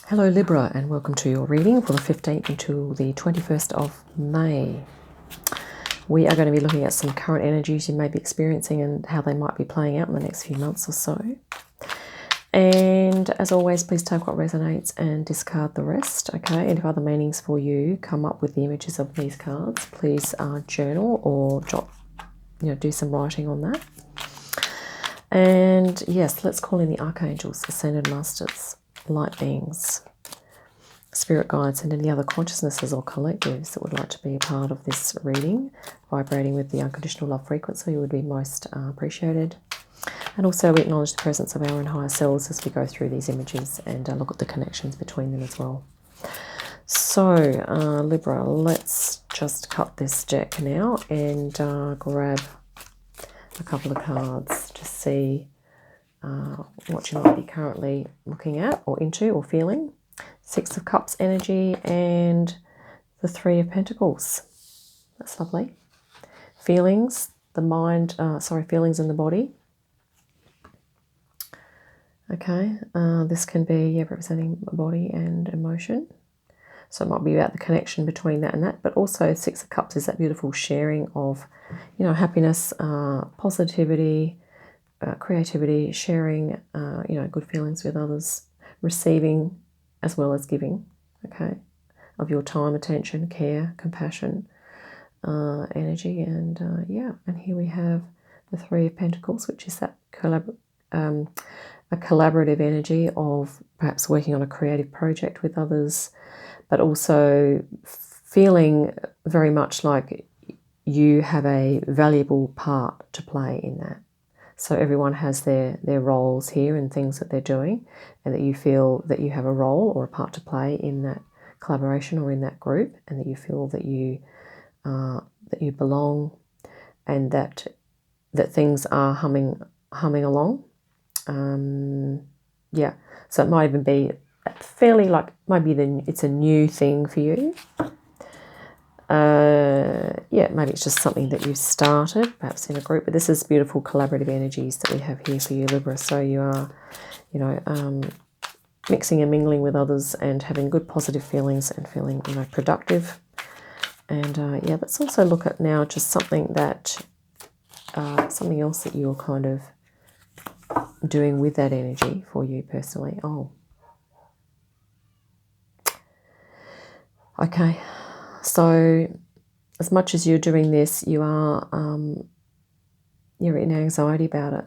Hello Libra, and welcome to your reading for the 15th until the 21st of May. We are going to be looking at some current energies you may be experiencing and how they might be playing out in the next few months or so. And as always, please take what resonates and discard the rest, okay? And if other meanings for you come up with the images of these cards, please journal or jot, do some writing on that. And yes, let's call in the archangels, ascended masters, light beings, spirit guides, and any other consciousnesses or collectives that would like to be a part of this reading, vibrating with the unconditional love frequency would be most appreciated. And also we acknowledge the presence of our own higher selves as we go through these images and look at the connections between them as well. So Libra, let's just cut this deck now and grab a couple of cards to see what you might be currently looking at or into or feeling. Six of Cups energy and the Three of Pentacles. That's lovely. Feelings, the mind, feelings in the body. Okay, this can be representing body and emotion. So it might be about the connection between that and that, but also Six of Cups is that beautiful sharing of, happiness, positivity, creativity, sharing, good feelings with others, receiving as well as giving, okay, of your time, attention, care, compassion, energy, and and here we have the Three of Pentacles, which is that a collaborative energy of perhaps working on a creative project with others, but also feeling very much like you have a valuable part to play in that. So everyone has their roles here and things that they're doing, and that you feel that you have a role or a part to play in that collaboration or in that group, and that you feel that you belong, and that things are humming along. So it might even be fairly like maybe it's a new thing for you. Maybe it's just something that you've started, perhaps in a group, but this is beautiful collaborative energies that we have here for you, Libra. So you are, mixing and mingling with others and having good positive feelings and feeling, productive. And let's also look at now just something that, something else that you're kind of doing with that energy for you personally. Oh, okay. So as much as you're doing this, you are you're in anxiety about it.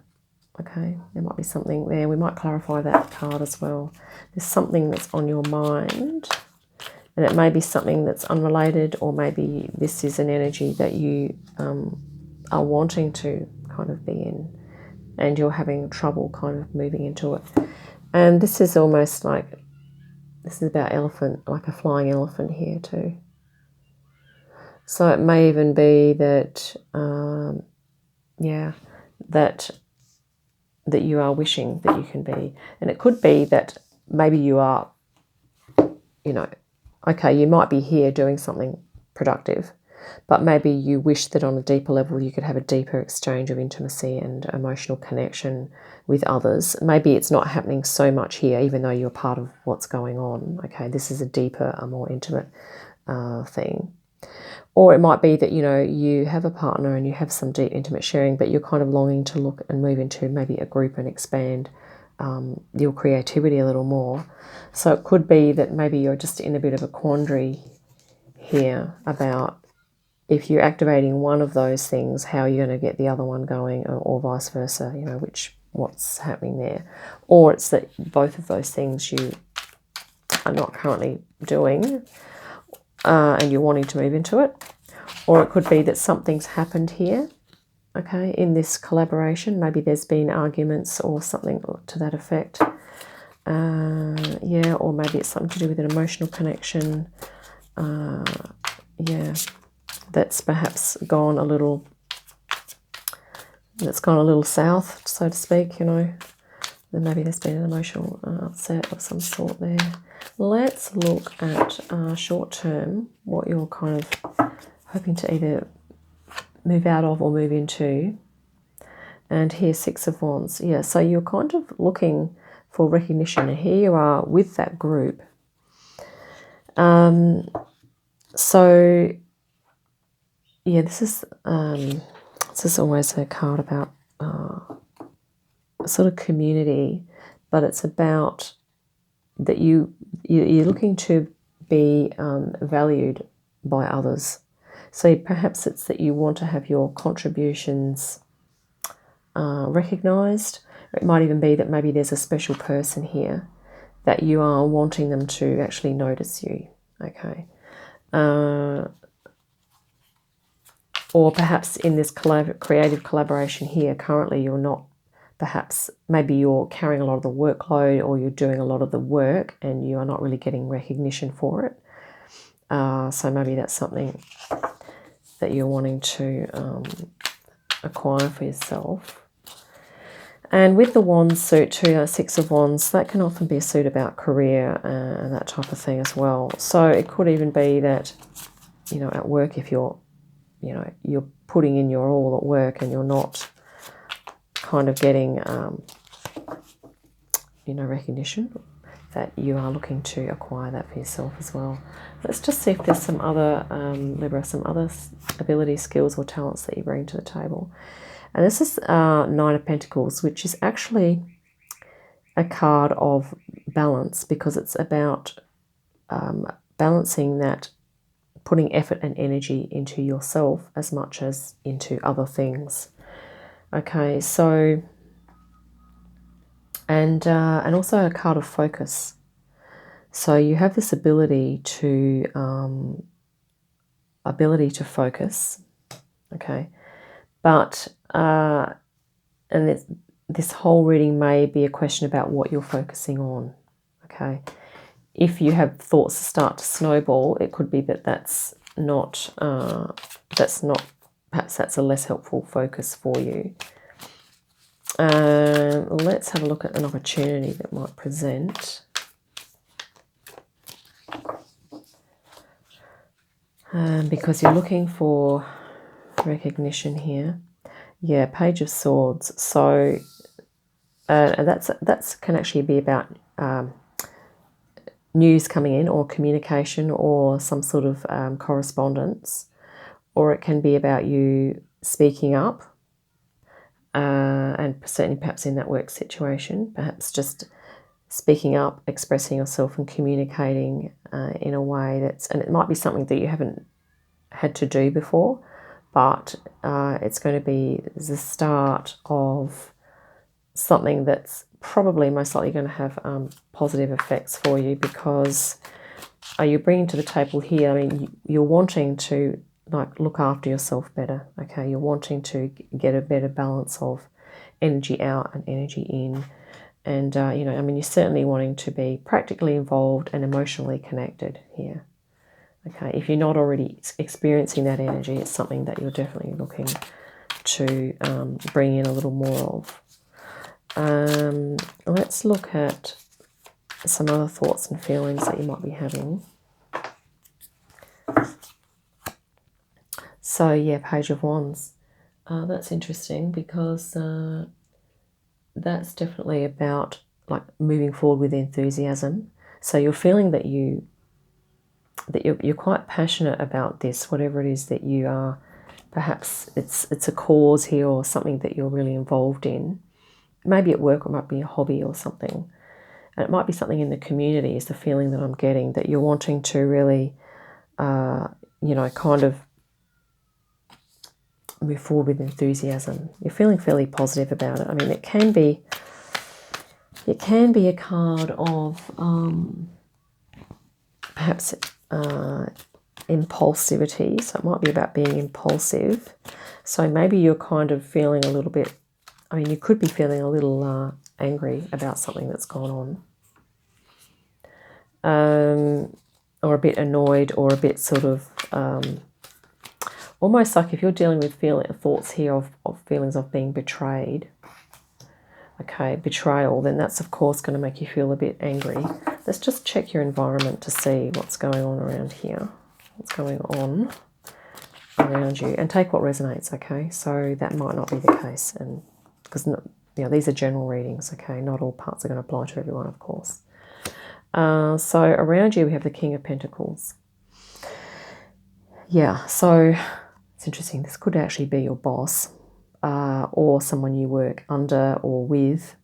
Okay, there might be something there. We might clarify that card as well. There's something that's on your mind, and it may be something that's unrelated, or maybe this is an energy that you are wanting to kind of be in, and you're having trouble kind of moving into it. And this is almost like, this is about elephant, like a flying elephant here too. So it may even be that, that you are wishing that you can be. And it could be that maybe you are, okay, you might be here doing something productive, but maybe you wish that on a deeper level you could have a deeper exchange of intimacy and emotional connection with others. Maybe it's not happening so much here, even though you're part of what's going on. Okay, this is a deeper, a more intimate thing. Or it might be that, you have a partner and you have some deep, intimate sharing, but you're kind of longing to look and move into maybe a group and expand your creativity a little more. So it could be that maybe you're just in a bit of a quandary here about if you're activating one of those things, how you're going to get the other one going, or vice versa, what's happening there. Or it's that both of those things you are not currently doing, and you're wanting to move into it. Or it could be that something's happened here, okay, in this collaboration. Maybe there's been arguments or something to that effect. Or maybe it's something to do with an emotional connection. That's perhaps gone a little south, so to speak, Then maybe there's been an emotional upset of some sort there. Let's look at short term, what you're kind of hoping to either move out of or move into. And here's Six of Wands. Yeah, so you're kind of looking for recognition. And here you are with that group, So yeah, this is always a card about a sort of community, but it's about that you're looking to be valued by others. So perhaps it's that you want to have your contributions recognised. It might even be that maybe there's a special person here that you are wanting them to actually notice you, okay? Or perhaps in this creative collaboration here, currently you're not, perhaps maybe you're carrying a lot of the workload, or you're doing a lot of the work and you are not really getting recognition for it. So maybe that's something that you're wanting to acquire for yourself. And with the Wands suit too, Six of Wands, that can often be a suit about career and that type of thing as well. So it could even be that, you know, at work, if you're putting in your all at work and you're not kind of getting, recognition, that you are looking to acquire that for yourself as well. Let's just see if there's some other, Libra, some other abilities, skills or talents that you bring to the table. And this is Nine of Pentacles, which is actually a card of balance, because it's about balancing that, putting effort and energy into yourself as much as into other things. Okay, so, and also a card of focus. So you have this ability to focus, okay, but and this whole reading may be a question about what you're focusing on, okay. If you have thoughts that start to snowball, it could be that that's not, perhaps that's a less helpful focus for you. Let's have a look at an opportunity that might present. Because you're looking for recognition here. Yeah, Page of Swords. So that's can actually be about news coming in, or communication, or some sort of correspondence, or it can be about you speaking up, and certainly perhaps in that work situation, perhaps just speaking up, expressing yourself and communicating in a way that's, and it might be something that you haven't had to do before, but it's going to be the start of something that's probably most likely going to have positive effects for you, because you're bringing to the table here, I mean, you're wanting to look after yourself better, okay? You're wanting to get a better balance of energy out and energy in, and you're certainly wanting to be practically involved and emotionally connected here, okay? If you're not already experiencing that energy, it's something that you're definitely looking to bring in a little more of. Let's look at some other thoughts and feelings that you might be having. So yeah, Page of Wands. That's interesting, because that's definitely about moving forward with enthusiasm. So you're feeling that you're quite passionate about this, whatever it is that you are. Perhaps it's a cause here, or something that you're really involved in. Maybe at work, it might be a hobby or something. And it might be something in the community, is the feeling that I'm getting, that you're wanting to really, kind of move forward with enthusiasm. You're feeling fairly positive about it. I mean, it can be a card of perhaps impulsivity. So it might be about being impulsive. So maybe you're kind of feeling a little bit, I mean, you could be feeling a little angry about something that's gone on. Or a bit annoyed, or a bit sort of almost like if you're dealing with thoughts here of feelings of being betrayed, okay, betrayal, then that's of course going to make you feel a bit angry. Let's just check your environment to see what's going on around here, what's going on around you, and take what resonates, okay? So that might not be the case, and because these are general readings, okay? Not all parts are going to apply to everyone, of course. So around you we have the King of Pentacles. Yeah, so it's interesting. This could actually be your boss or someone you work under or with.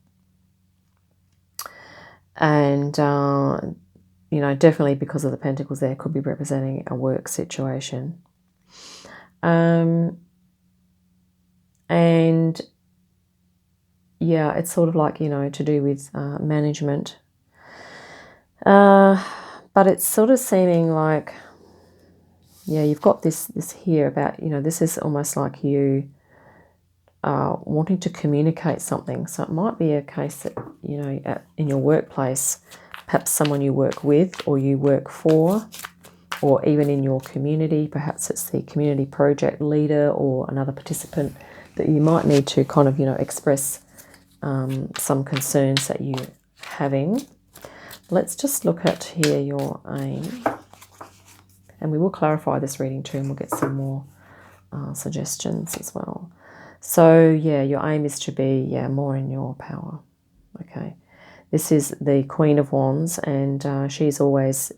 And, you know, definitely because of the Pentacles there, could be representing a work situation. And yeah, it's sort of like, you know, to do with management. But it's sort of seeming like, yeah, you've got this here about, you know, this is almost like you wanting to communicate something. So it might be a case that, you know, in your workplace, perhaps someone you work with or you work for, or even in your community, perhaps it's the community project leader or another participant that you might need to kind of, you know, express some concerns that you're having. Let's just look at here your aim. And we will clarify this reading too, and we'll get some more suggestions as well. So, yeah, your aim is to be, yeah, more in your power. Okay. This is the Queen of Wands, and she's always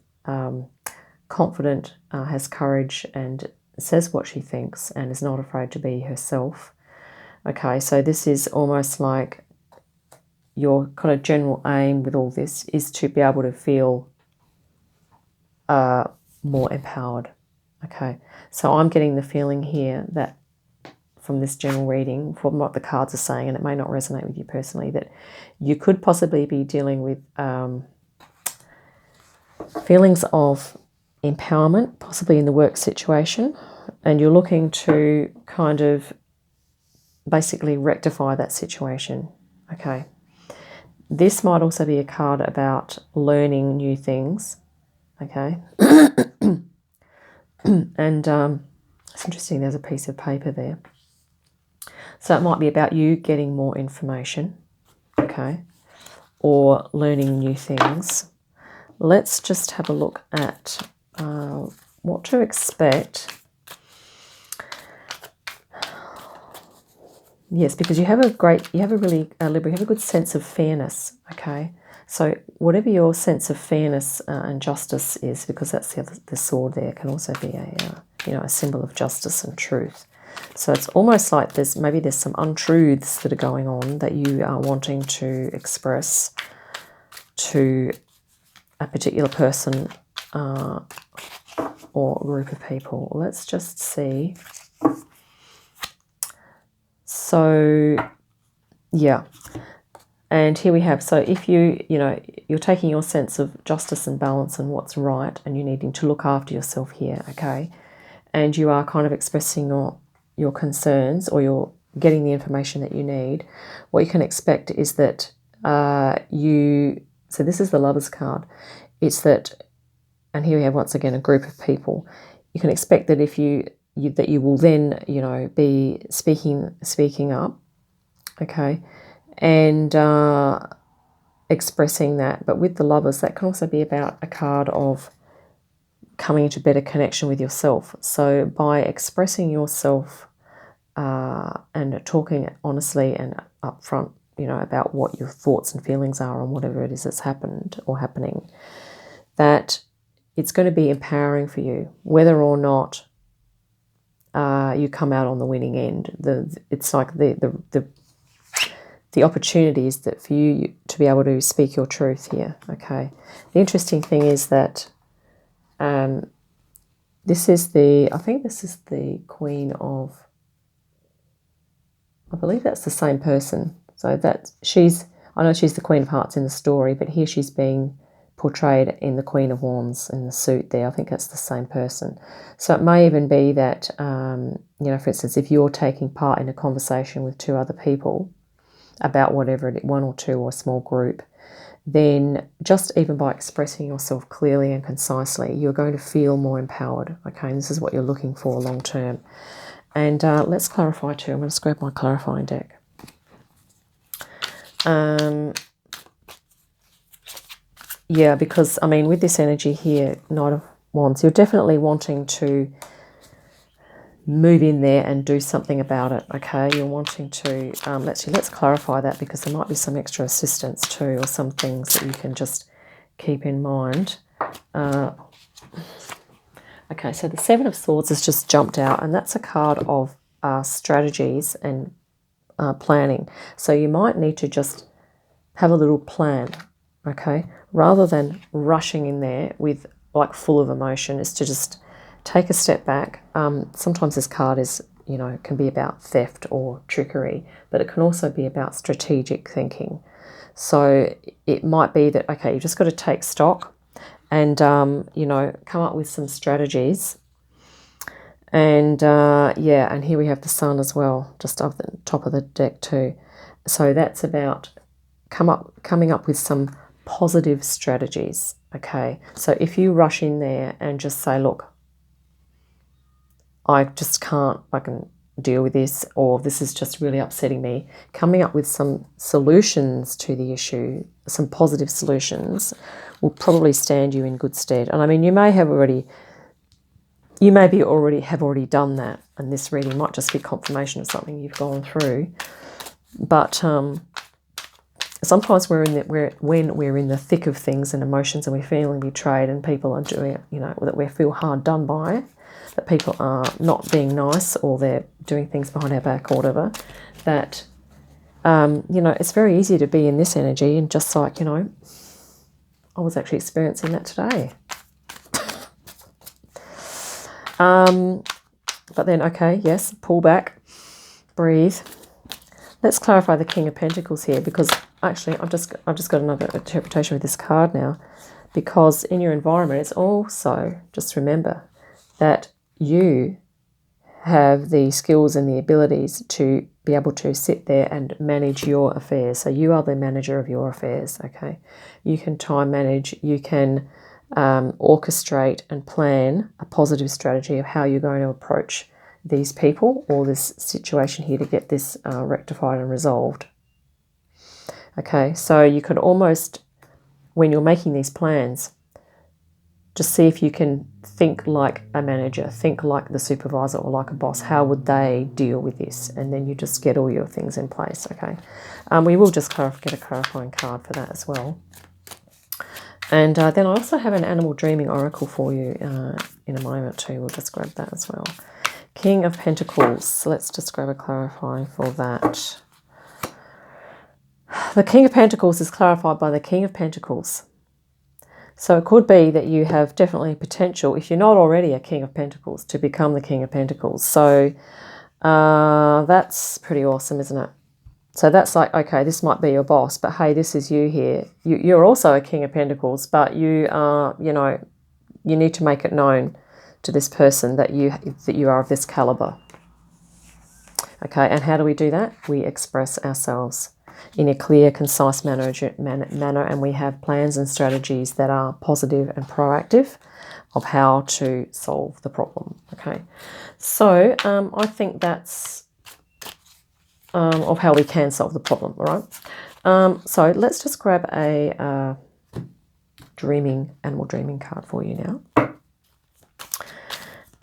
confident, has courage, and says what she thinks, and is not afraid to be herself. Okay, so this is almost like your kind of general aim with all this is to be able to feel more empowered. Okay, so I'm getting the feeling here that from this general reading, from what the cards are saying, and it may not resonate with you personally, that you could possibly be dealing with feelings of empowerment, possibly in the work situation, and you're looking to kind of basically rectify that situation. Okay. This might also be a card about learning new things. Okay. And it's interesting, there's a piece of paper there. So it might be about you getting more information, okay, or learning new things. Let's just have a look at what to expect. Yes, because you have a really, Libra, you have a good sense of fairness, okay? So whatever your sense of fairness and justice is, because that's the sword there, can also be a, you know, a symbol of justice and truth. So it's almost like there's some untruths that are going on that you are wanting to express to a particular person or group of people. Let's just see. So, yeah. And here we have, so if you're taking your sense of justice and balance and what's right, and you're needing to look after yourself here, okay? And you are kind of expressing your concerns, or you're getting the information that you need, what you can expect is that so this is the Lovers card. It's that, and here we have once again a group of people. You can expect that if you will then, you know, be speaking up, okay, and expressing that. But with the Lovers, that can also be about a card of coming into better connection with yourself. So by expressing yourself and talking honestly and upfront, you know, about what your thoughts and feelings are on whatever it is that's happened or happening, that it's going to be empowering for you, whether or not you come out on the winning end. It's like the opportunity is that for you to be able to speak your truth here. Okay. The interesting thing is that I think this is the Queen of, I believe that's the same person. So I know she's the Queen of Hearts in the story, but here she's being portrayed in the Queen of Wands in the suit there. I think that's the same person. So it may even be that, you know, for instance, if you're taking part in a conversation with two other people about whatever it is, one or two or a small group, then just even by expressing yourself clearly and concisely, you're going to feel more empowered. Okay, and this is what you're looking for long term. And let's clarify too. I'm going to grab my clarifying deck. Yeah, because, I mean, with this energy here, Knight of Wands, you're definitely wanting to move in there and do something about it, okay? You're wanting to, let's clarify that, because there might be some extra assistance too, or some things that you can just keep in mind. Okay, so the Seven of Swords has just jumped out, and that's a card of strategies and planning. So you might need to just have a little plan, okay? Rather than rushing in there with like full of emotion, is to just take a step back. Sometimes this card is, you know, can be about theft or trickery, but it can also be about strategic thinking. So it might be that, okay, you've just got to take stock and, you know, come up with some strategies. And, yeah, and here we have the Sun as well, just up the top of the deck too. So that's about coming up with some positive strategies, okay? So if you rush in there and just say, look, I just can't fucking deal with this, or this is just really upsetting me, coming up with some solutions to the issue, some positive solutions, will probably stand you in good stead. And I mean, you may have already done that, and this reading might just be confirmation of something you've gone through. But sometimes when we're in the thick of things and emotions, and we're feeling betrayed, and people are doing, you know, that we feel hard done by, that people are not being nice, or they're doing things behind our back or whatever, that, you know, it's very easy to be in this energy and just like, you know, I was actually experiencing that today. But then, okay, yes, pull back, breathe. Let's clarify the King of Pentacles here, because actually I've just got another interpretation with this card now. Because in your environment, it's also, just remember that you have the skills and the abilities to be able to sit there and manage your affairs. So you are the manager of your affairs, okay? You can time manage, you can orchestrate and plan a positive strategy of how you're going to approach these people or this situation here to get this rectified and resolved. Okay, so you could almost, when you're making these plans, just see if you can think like a manager, think like the supervisor or like a boss. How would they deal with this? And then you just get all your things in place, okay? We will just get a clarifying card for that as well. And then I also have an animal dreaming oracle for you in a moment too. We'll just grab that as well. King of Pentacles. So let's just grab a clarifying for that. The King of Pentacles is clarified by the King of Pentacles. So it could be that you have definitely potential, if you're not already a King of Pentacles, to become the King of Pentacles. So that's pretty awesome, isn't it? So that's like, okay, this might be your boss, but hey, this is you here. You're also a King of Pentacles, but you are, you know, you need to make it known to this person that you are of this caliber. Okay, and how do we do that? We express ourselves in a clear, concise manner, and we have plans and strategies that are positive and proactive of how to solve the problem. Okay, so I think that's of how we can solve the problem. All right. So let's just grab a animal dreaming card for you now.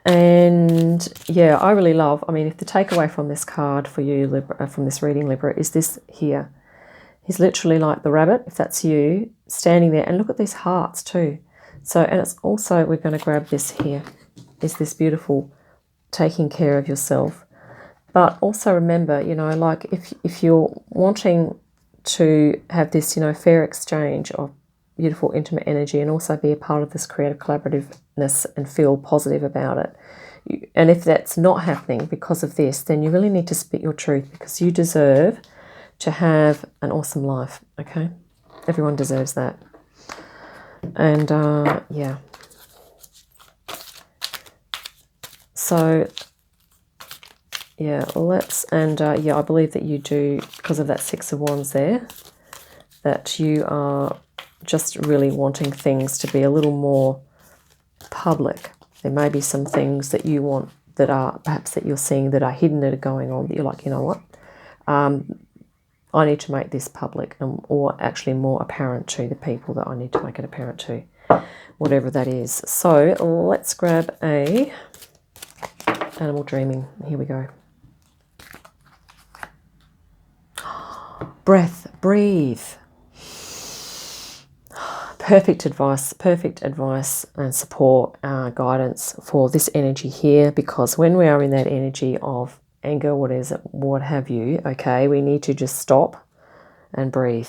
And yeah, I really love, I mean, if the takeaway from this card for you, Libra, from this reading, Libra, is this here. He's literally like the rabbit, if that's you, standing there. And look at these hearts too. So, and it's also, we're going to grab this here, is this beautiful taking care of yourself. But also remember, you know, like if you're wanting to have this, you know, fair exchange of beautiful, intimate energy and also be a part of this creative collaborativeness and feel positive about it. And if that's not happening because of this, then you really need to speak your truth, because you deserve to have an awesome life, okay? Everyone deserves that. And, yeah. So, yeah, yeah, I believe that you do, because of that Six of Wands there, that you are just really wanting things to be a little more public. There may be some things that you want that are perhaps that you're seeing that are hidden, that are going on, that you're like, you know what, I need to make this public, or actually more apparent to the people that I need to make it apparent to, whatever that is. So let's grab a animal dreaming. Here we go. Breath, breathe. perfect advice and support, guidance for this energy here, because when we are in that energy of anger, what have you, okay, we need to just stop and breathe.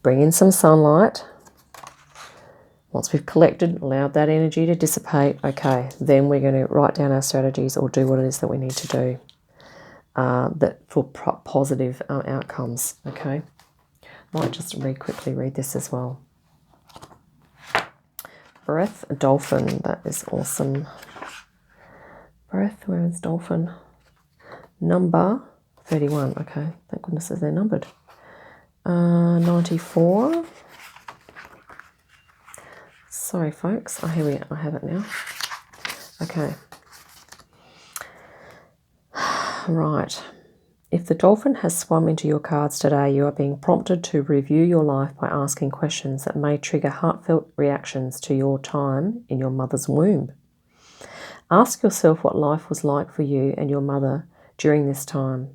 Bring in some sunlight. Once we've collected, allowed that energy to dissipate, okay, then we're going to write down our strategies or do what it is that we need to do that for positive outcomes, okay. Might just quickly read this as well. Breath, dolphin, that is awesome. Breath, where is dolphin? Number 31, okay, thank goodness they're numbered. 94. Sorry, folks. Oh, here I have it now. Okay. Right. If the dolphin has swum into your cards today, you are being prompted to review your life by asking questions that may trigger heartfelt reactions to your time in your mother's womb. Ask yourself what life was like for you and your mother during this time.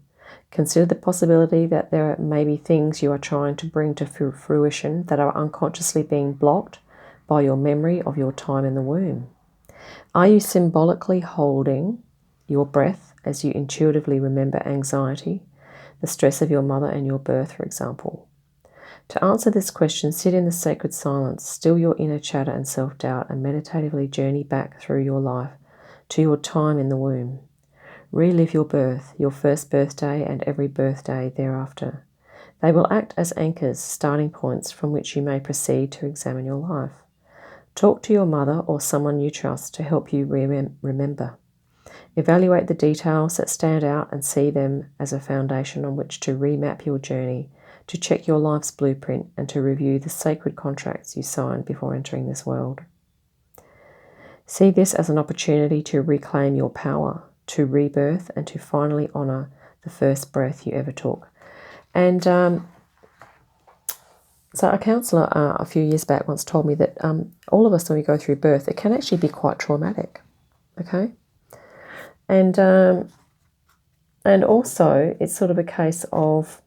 Consider the possibility that there may be things you are trying to bring to fruition that are unconsciously being blocked by your memory of your time in the womb. Are you symbolically holding your breath as you intuitively remember anxiety, the stress of your mother and your birth, for example? To answer this question, sit in the sacred silence, still your inner chatter and self-doubt, and meditatively journey back through your life to your time in the womb. Relive your birth, your first birthday, and every birthday thereafter. They will act as anchors, starting points from which you may proceed to examine your life. Talk to your mother or someone you trust to help you remember. Evaluate the details that stand out and see them as a foundation on which to remap your journey, to check your life's blueprint, and to review the sacred contracts you signed before entering this world. See this as an opportunity to reclaim your power, to rebirth, and to finally honour the first breath you ever took. And so a counsellor a few years back once told me that all of us, when we go through birth, it can actually be quite traumatic, okay? And also it's sort of a case of,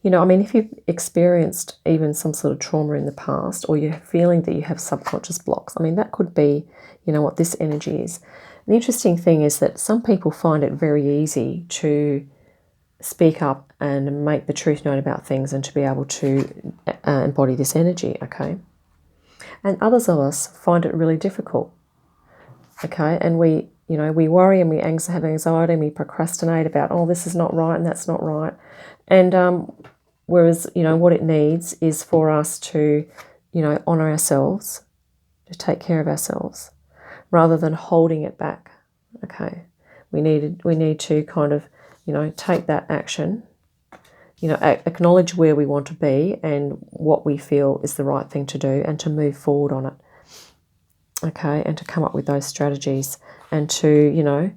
you know, I mean, if you've experienced even some sort of trauma in the past, or you're feeling that you have subconscious blocks, I mean, that could be, you know, what this energy is. The interesting thing is that some people find it very easy to speak up and make the truth known about things and to be able to embody this energy, okay? And others of us find it really difficult, okay? And we, you know, we worry and we have anxiety and we procrastinate about, oh, this is not right and that's not right. And whereas, you know, what it needs is for us to, you know, honour ourselves, to take care of ourselves, rather than holding it back, okay? We need to kind of, you know, take that action, you know, acknowledge where we want to be and what we feel is the right thing to do, and to move forward on it, okay? And to come up with those strategies and to, you know,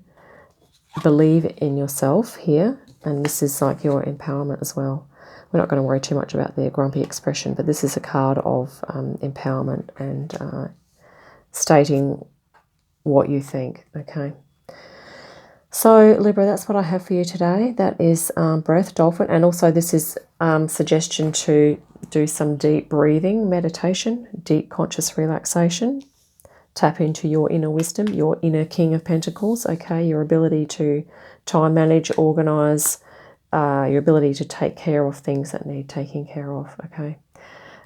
believe in yourself here. And this is like your empowerment as well. We're not going to worry too much about the grumpy expression, but this is a card of empowerment and stating what you think, okay? So, Libra, that's what I have for you today. That is breath, dolphin, and also this is suggestion to do some deep breathing meditation, deep conscious relaxation. Tap into your inner wisdom, your inner King of Pentacles, okay? Your ability to time manage, organise, your ability to take care of things that need taking care of, okay?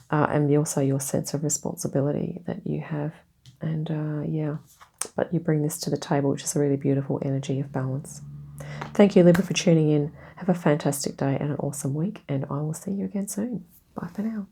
And also your sense of responsibility that you have. And yeah, but you bring this to the table, which is a really beautiful energy of balance. Thank you, Libra, for tuning in. Have a fantastic day and an awesome week, and I will see you again soon. Bye for now.